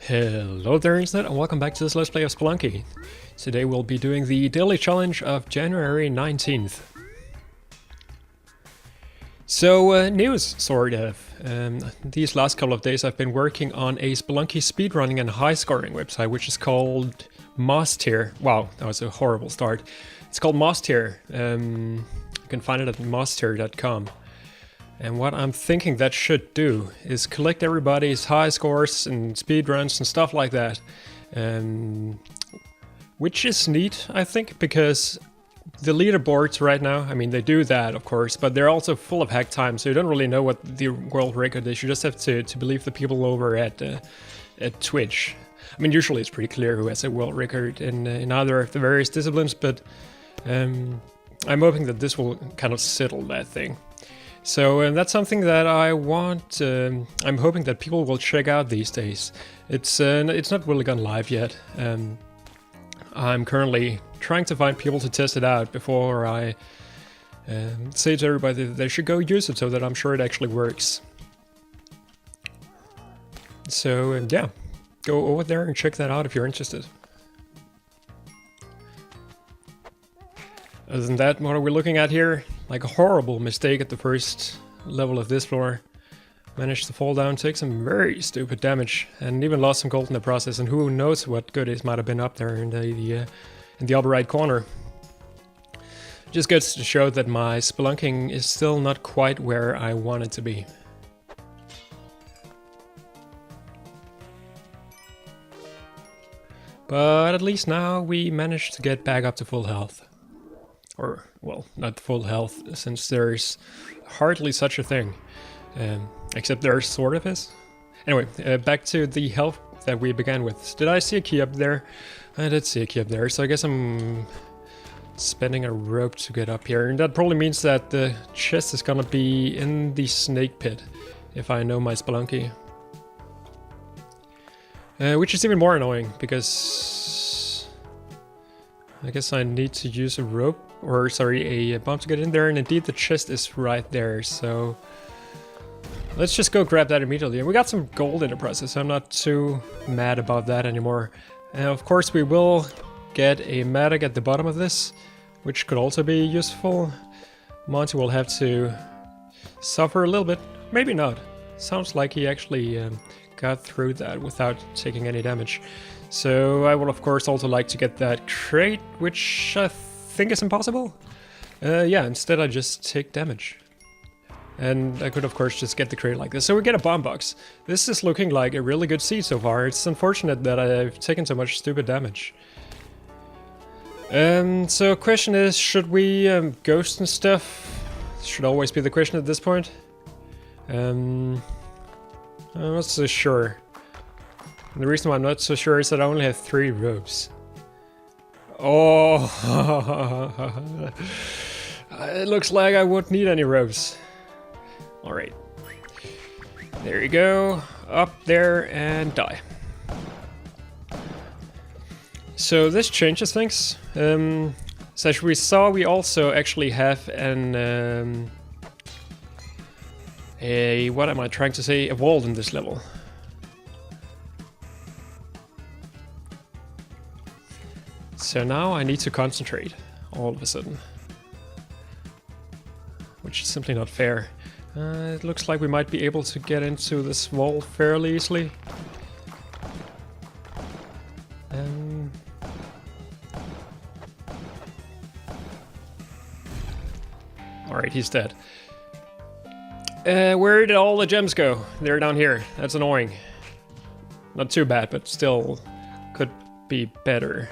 Hello there internet and welcome back to this Let's Play of Spelunky. Today we'll be doing the daily challenge of January 19th. So, news, sort of. These last couple of days I've been working on a Spelunky speedrunning and high scoring website which is called Mostier. Wow, that was a horrible start. It's called Mostier. You can find it at mostier.com. And what I'm thinking that should do is collect everybody's high scores and speedruns and stuff like that. Which is neat, I think, because the leaderboards right now, I mean, they do that, of course, but they're also full of hack time, so you don't really know what the world record is. You just have to believe the people over at Twitch. I mean, usually it's pretty clear who has a world record in either of the various disciplines, but I'm hoping that this will kind of settle that thing. So that's something that I want. I'm hoping that people will check out these days. It's not really gone live yet. I'm currently trying to find people to test it out before I say to everybody that they should go use it, so that I'm sure it actually works. So yeah, go over there and check that out if you're interested. Other than that, what are we looking at here? Like a horrible mistake at the first level of this floor. Managed to fall down, take some very stupid damage, and even lost some gold in the process, and who knows what goodies might have been up there in the upper right corner. Just goes to show that my spelunking is still not quite where I want it to be. But at least now we managed to get back up to full health. Or, well, not full health, since there's hardly such a thing. Except there sort of is. Anyway, back to the health that we began with. Did I see a key up there? I did see a key up there, so I guess I'm spending a rope to get up here. And that probably means that the chest is gonna be in the snake pit, if I know my Spelunky. Which is even more annoying, because I guess I need to use a rope. Or, sorry, a bomb to get in there, and indeed the chest is right there, so let's just go grab that immediately. And we got some gold in the process, so I'm not too mad about that anymore. And of course we will get a medic at the bottom of this, which could also be useful. Monty will have to suffer a little bit, maybe not. Sounds like he actually got through that without taking any damage. So I would of course also like to get that crate, which I think is impossible. Yeah, instead I just take damage. And I could of course just get the crate like this. So we get a bomb box. This is looking like a really good seed so far. It's unfortunate that I've taken so much stupid damage. So question is, should we ghost and stuff? Should always be the question at this point. I'm not so sure. And the reason why I'm not so sure is that I only have 3 robes. Oh, it looks like I won't need any ropes. Alright. There you go. Up there and die. So this changes things. So as we saw, we also actually have an what am I trying to say? A vault in this level. So now I need to concentrate, all of a sudden. Which is simply not fair. It looks like we might be able to get into this vault fairly easily. Alright, he's dead. Where did all the gems go? They're down here. That's annoying. Not too bad, but still could be better.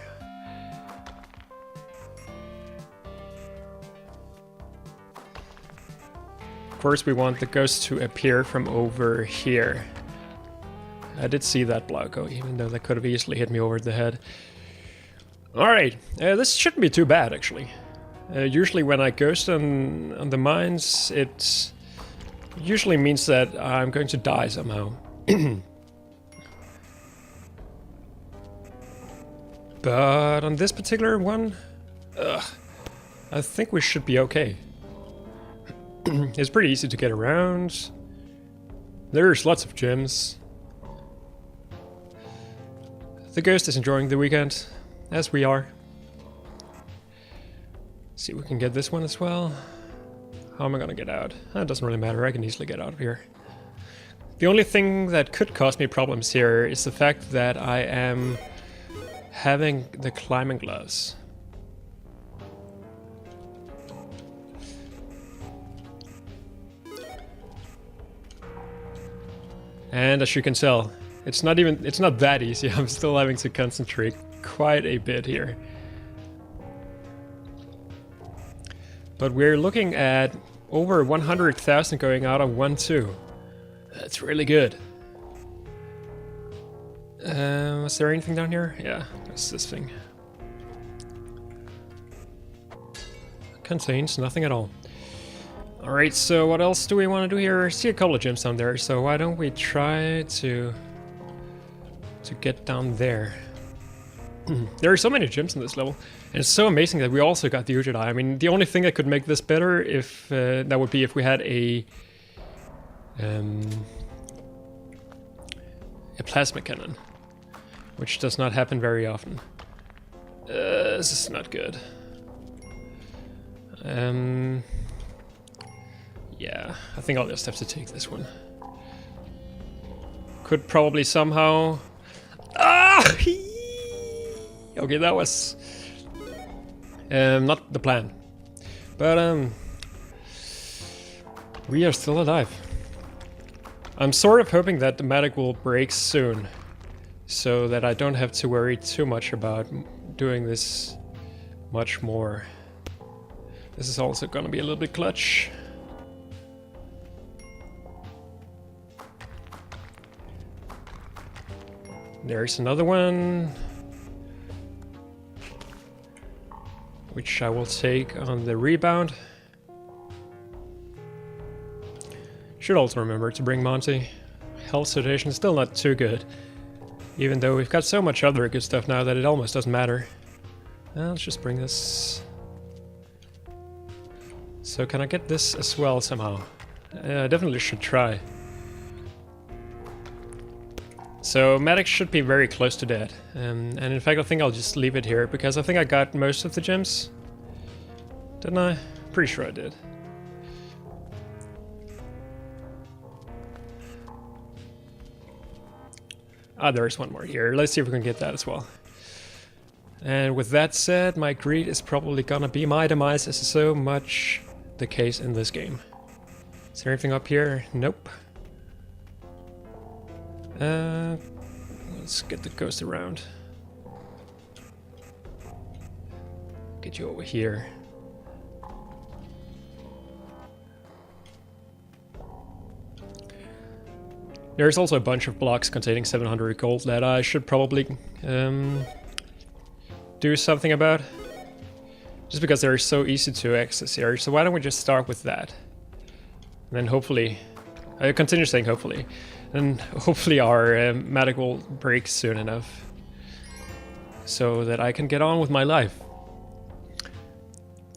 Of course we want the ghost to appear from over here. I did see that block, even though that could have easily hit me over the head. Alright, this shouldn't be too bad actually. Usually when I ghost on the mines, it usually means that I'm going to die somehow. But on this particular one, I think we should be okay. It's pretty easy to get around. There's lots of gems. The ghost is enjoying the weekend, as we are. See if we can get this one as well. How am I gonna get out? It doesn't really matter, I can easily get out of here. The only thing that could cause me problems here is the fact that I am having the climbing gloves. And as you can tell, it's not that easy. I'm still having to concentrate quite a bit here. But we're looking at over 100,000 going out on 1-2. That's really good. Was there anything down here? Yeah, there's this thing. Contains nothing at all. Alright, so what else do we want to do here? I see a couple of gems down there, so why don't we try to get down there? There are so many gems in this level, and it's so amazing that we also got the Ujedi. I mean, the only thing that could make this better if that would be if we had a plasma cannon, which does not happen very often. This is not good. Yeah, I think I'll just have to take this one. Could probably somehow... Ah! Okay, that was not the plan. But we are still alive. I'm sort of hoping that the medic will break soon, so that I don't have to worry too much about doing this much more. This is also gonna be a little bit clutch. There's another one, which I will take on the rebound. Should also remember to bring Monty. Health situation is still not too good, even though we've got so much other good stuff now that it almost doesn't matter. Let's just bring this. So can I get this as well somehow? I definitely should try. So medic should be very close to dead, and in fact I think I'll just leave it here because I think I got most of the gems. Didn't I? Pretty sure I did. Ah, there's one more here. Let's see if we can get that as well. And with that said, my greed is probably gonna be my demise, as is so much the case in this game. Is there anything up here? Nope. Let's get the ghost around. Get you over here. There's also a bunch of blocks containing 700 gold that I should probably do something about. Just because they're so easy to access here. So why don't we just start with that? And then hopefully... I continue saying hopefully. And hopefully our medic will break soon enough. So that I can get on with my life.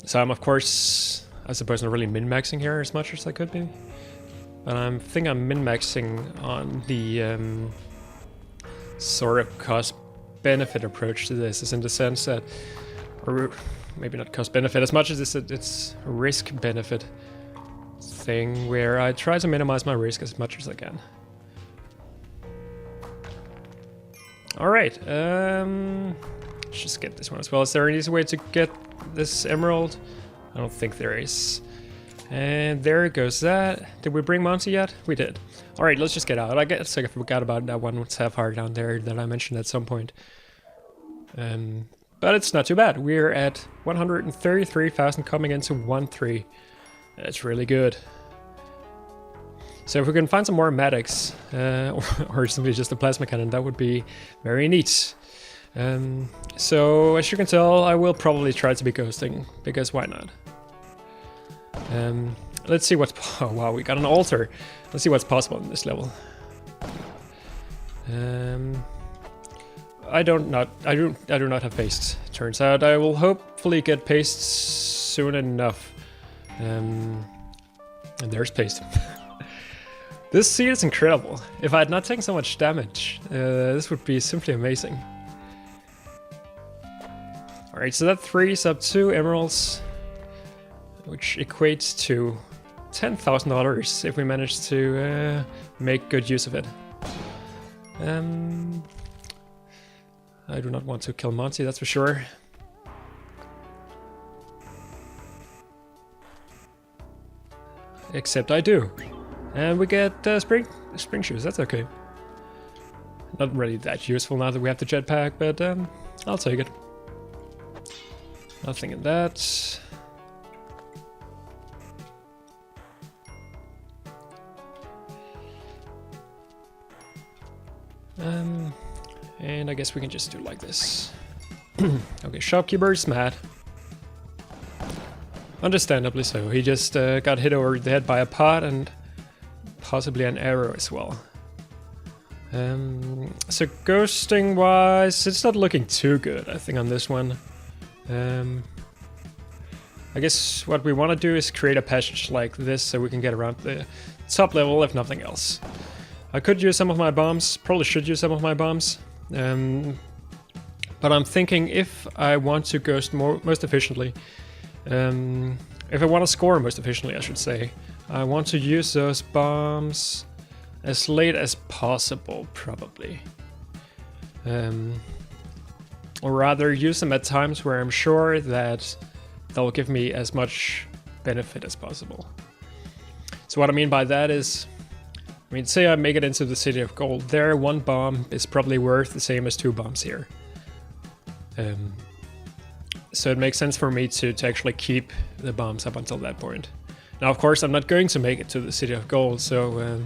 So I'm of course, I suppose, not really min-maxing here as much as I could be. But I think I'm min-maxing on the sort of cost-benefit approach to this, is in the sense that, or maybe not cost-benefit as much as it's risk-benefit thing, where I try to minimize my risk as much as I can. Alright, let's just get this one as well. Is there an easy way to get this emerald? I don't think there is. And there goes that. Did we bring Monty yet? We did. Alright, let's just get out. I guess I forgot about that one with Sapphire down there that I mentioned at some point. But it's not too bad. We're at 133,000 coming into 1-3. That's really good. So if we can find some more medics, or simply just a plasma cannon, that would be very neat. So as you can tell, I will probably try to be ghosting, because why not? Let's see what's... Oh wow, we got an altar. Let's see what's possible in this level. I do not have paste, turns out. I will hopefully get paste soon enough. And there's paste. This seed is incredible. If I had not taken so much damage, this would be simply amazing. Alright, so that frees up 2 emeralds, which equates to $10,000 if we manage to make good use of it. I do not want to kill Monty, that's for sure. Except I do. And we get spring shoes, that's okay. Not really that useful now that we have the jetpack, but I'll take it. Nothing in that. And I guess we can just do like this. Okay, shopkeeper is mad. Understandably so. He just got hit over the head by a pot and possibly an arrow as well. So ghosting wise, it's not looking too good, I think, on this one. I guess what we want to do is create a passage like this so we can get around the top level if nothing else. I could use some of my bombs, probably should use some of my bombs. But I'm thinking if I want to ghost most efficiently, if I want to score most efficiently, I should say, I want to use those bombs as late as possible, probably. Or rather, use them at times where I'm sure that they'll give me as much benefit as possible. So what I mean by that is, I mean, say I make it into the City of Gold. There, 1 bomb is probably worth the same as 2 bombs here. So it makes sense for me to actually keep the bombs up until that point. Now, of course, I'm not going to make it to the City of Gold, so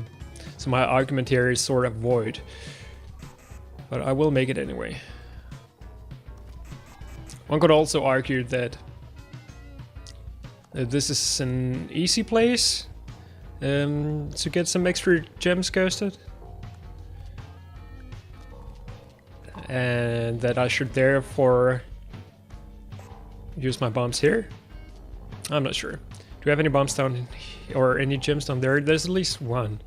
my argument here is sort of void. But I will make it anyway. One could also argue that this is an easy place to get some extra gems ghosted. And that I should therefore use my bombs here. I'm not sure. Do we have any bombs down or any gems down there? There's at least 1.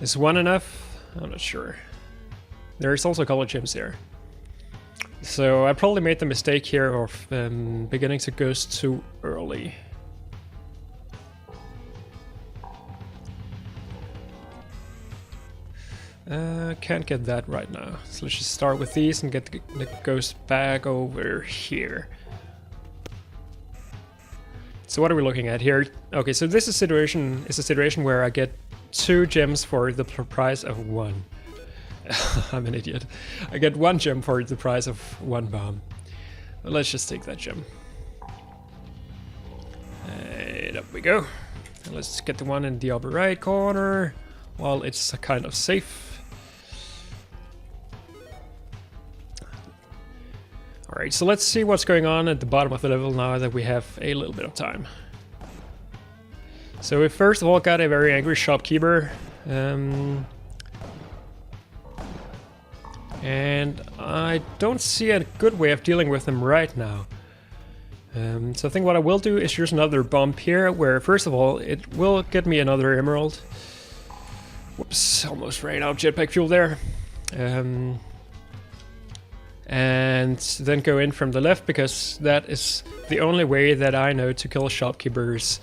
Is 1 enough? I'm not sure. There's also a couple of gems there. So I probably made the mistake here of beginning to ghost too early. Can't get that right now. So let's just start with these and get the ghost back over here. So what are we looking at here? Okay, so this is a situation where I get 2 gems for the price of 1. I'm an idiot. I get 1 gem for the price of 1 bomb. But let's just take that gem. And up we go. And let's get the one in the upper right corner while it's kind of safe. Alright, so let's see what's going on at the bottom of the level now that we have a little bit of time. So we first of all got a very angry shopkeeper. And I don't see a good way of dealing with him right now. So I think what I will do is use another bomb here, where first of all it will get me another emerald. Whoops, almost ran out of jetpack fuel there. And then go in from the left, because that is the only way that I know to kill shopkeepers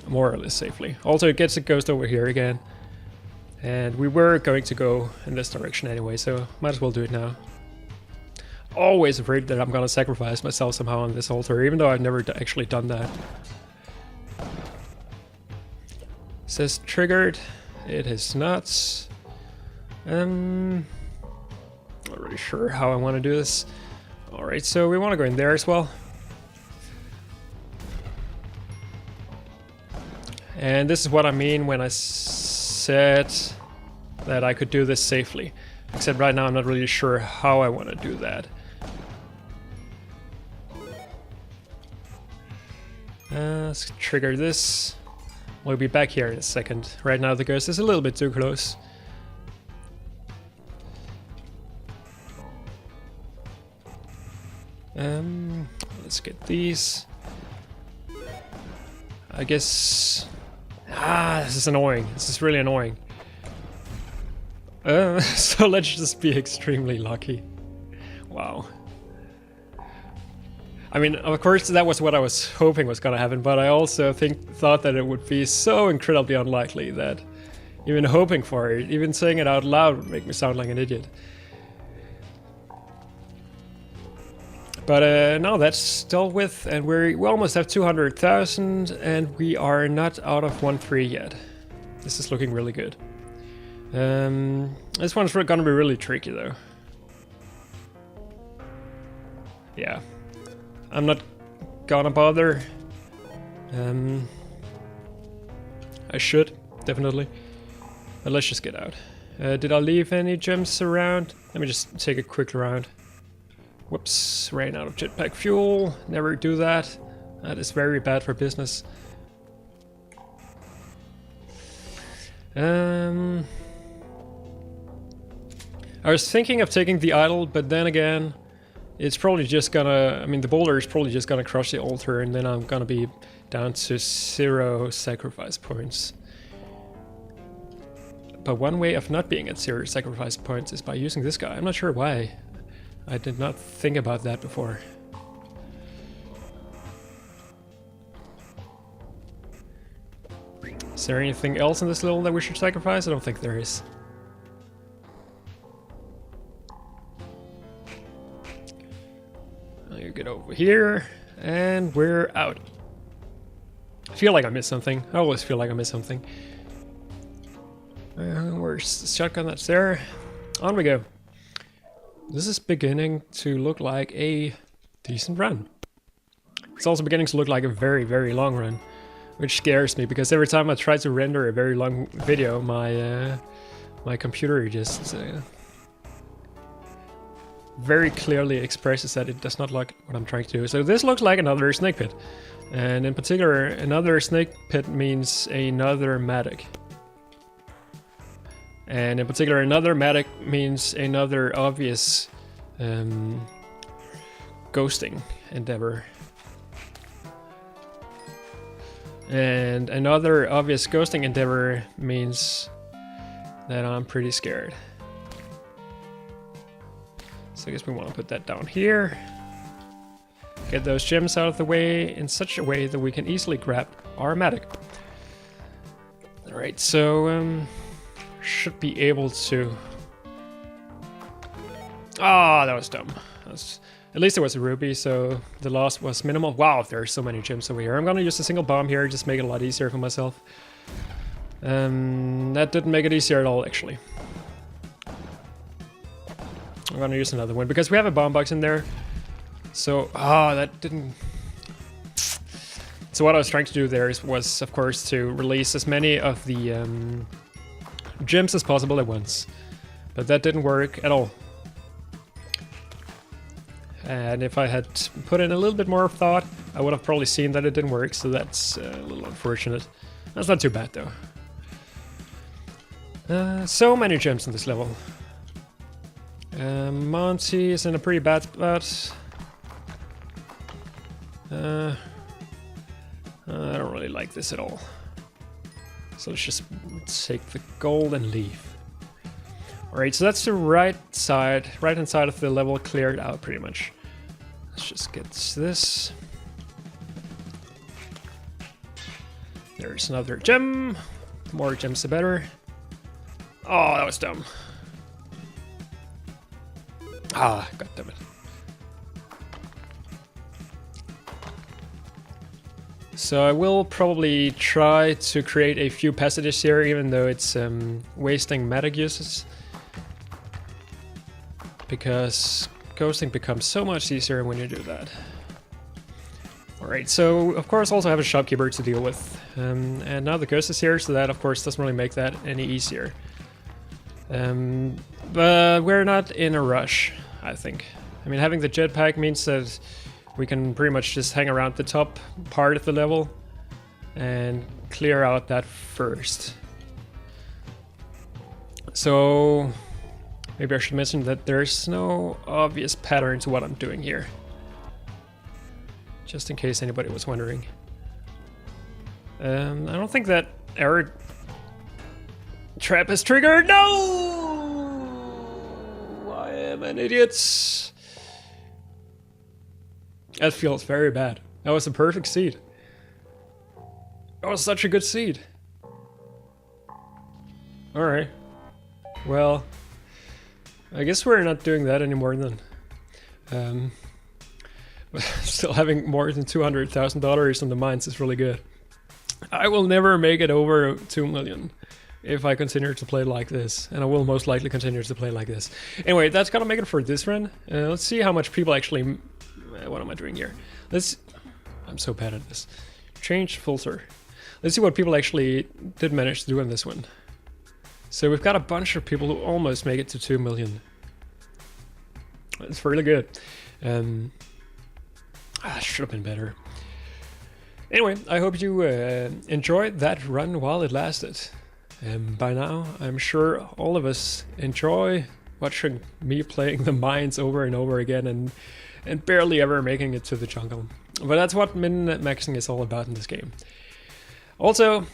more or less safely. Also, it gets a ghost over here again. And we were going to go in this direction anyway, so might as well do it now. Always afraid that I'm gonna sacrifice myself somehow on this altar, even though I've never actually done that. Says triggered. It is not. Not really sure how I want to do this. Alright, so we want to go in there as well. And this is what I mean when I said that I could do this safely. Except right now I'm not really sure how I want to do that. Let's trigger this. We'll be back here in a second. Right now the ghost is a little bit too close. Let's get these. I guess... this is annoying. This is really annoying. So let's just be extremely lucky. Wow. I mean, of course, that was what I was hoping was gonna happen, but I also thought that it would be so incredibly unlikely that even hoping for it, even saying it out loud would make me sound like an idiot. But now that's dealt with, and we almost have 200,000, and we are not out of 1-3 yet. This is looking really good. This one's gonna be really tricky though. Yeah. I'm not gonna bother. I should, definitely. But let's just get out. Did I leave any gems around? Let me just take a quick round. Whoops, ran out of jetpack fuel. Never do that. That is very bad for business. I was thinking of taking the idol, but then again, it's probably just gonna, I mean, the boulder is probably just gonna crush the altar, and then I'm gonna be down to 0 sacrifice points. But one way of not being at 0 sacrifice points is by using this guy. I'm not sure why. I did not think about that before. Is there anything else in this level that we should sacrifice? I don't think there is. You get over here, and we're out. I feel like I missed something. I always feel like I missed something. Where's the shotgun that's there? On we go. This is beginning to look like a decent run. It's also beginning to look like a very, very long run, which scares me because every time I try to render a very long video, my my computer just very clearly expresses that it does not like what I'm trying to do. So this looks like another snake pit, and in particular, another snake pit means another matic. And in particular, another matic means another obvious ghosting endeavor. And another obvious ghosting endeavor means that I'm pretty scared. So I guess we want to put that down here. Get those gems out of the way in such a way that we can easily grab our matic. Alright, so should be able to... Ah, that was dumb. At least it was a ruby, so the loss was minimal. Wow, there are so many gems over here. I'm gonna use a single bomb here, just make it a lot easier for myself. That didn't make it easier at all, actually. I'm gonna use another one, because we have a bomb box in there. So, that didn't... So what I was trying to do there was, of course, to release as many of the gems as possible at once. But that didn't work at all. And if I had put in a little bit more thought, I would have probably seen that it didn't work, so that's a little unfortunate. That's not too bad, though. So many gems in this level. Monty is in a pretty bad spot. I don't really like this at all. So let's just take the gold and leave. Alright, so that's the right hand side of the level cleared out pretty much. Let's just get this. There's another gem. The more gems the better. Oh, that was dumb. Ah, goddammit. So I will probably try to create a few passages here, even though it's wasting matic uses. Because ghosting becomes so much easier when you do that. Alright, so of course also have a shopkeeper to deal with. And now the ghost is here, so that of course doesn't really make that any easier. But we're not in a rush, I think. I mean, having the jetpack means that we can pretty much just hang around the top part of the level and clear out that first. So maybe I should mention that there's no obvious pattern to what I'm doing here. Just in case anybody was wondering. I don't think that error trap is triggered. No! I am an idiot. That feels very bad. That was a perfect seed. That was such a good seed. Alright. Well, I guess we're not doing that anymore then. Still having more than $200,000 in the mines is really good. I will never make it over 2 million if I continue to play like this, and I will most likely continue to play like this. Anyway, that's gonna make it for this run. Let's see how much people actually... what am I doing here? I'm so bad at this. Change filter. Let's see what people actually did manage to do on this one. So we've got a bunch of people who almost make it to 2 million. That's really good. Should have been better. Anyway, I hope you enjoyed that run while it lasted. By now, I'm sure all of us enjoy watching me playing the mines over and over again and barely ever making it to the jungle. But that's what min-maxing is all about in this game. Also,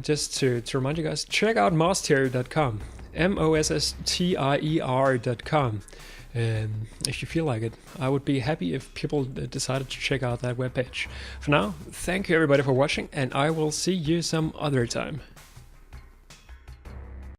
just to remind you guys, check out mosstier.com. MOSSTIER.com. If you feel like it, I would be happy if people decided to check out that webpage. For now, thank you everybody for watching, and I will see you some other time.